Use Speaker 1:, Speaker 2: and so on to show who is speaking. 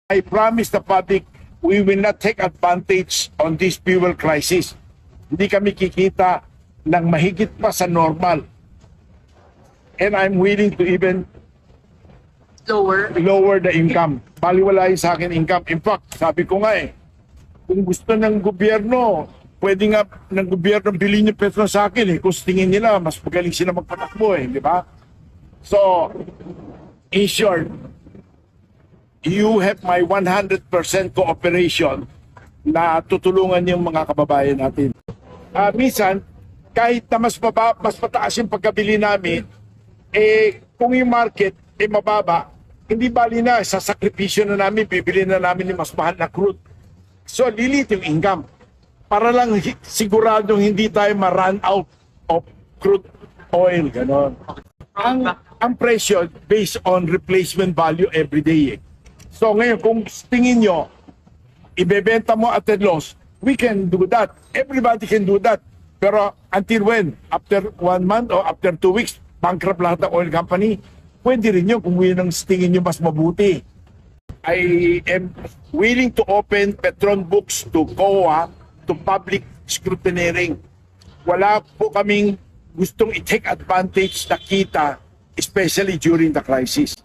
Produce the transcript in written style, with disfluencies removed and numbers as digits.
Speaker 1: I promise the public we will not take advantage on this fuel crisis. Hindi kami kikita ng mahigit pa sa normal. And I'm willing to even lower the income. Baliwala yung sa akin income. In fact, sabi ko nga kung gusto ng gobyerno, pwede nga ng gobyerno bilhin yung petro sa akin kung tingin nila, mas magaling sila magpatakbo di ba? So, in short, you have my 100% cooperation na tutulungan yung mga kababayan natin. Minsan, kahit na mas mataas yung pagkabili namin, kung yung market mababa, hindi bali na, sa sakripisyo na namin, bibili na namin yung mas mahal na crude. So, lilit yung income. Para lang siguradong hindi tayo ma-run out of crude oil, ganon. Ang presyo based on replacement value every day. So ngayon, kung tingin nyo, ibebenta mo at a loss, we can do that. Everybody can do that. Pero until when? After 1 month or after 2 weeks, bankrupt lahat ng oil company? Pwede rin yun kung yun ang tingin nyo mas mabuti. I am willing to open Petron books to COA, to public scrutineering. Wala po kaming gustong i-take advantage na kita, especially during the crisis.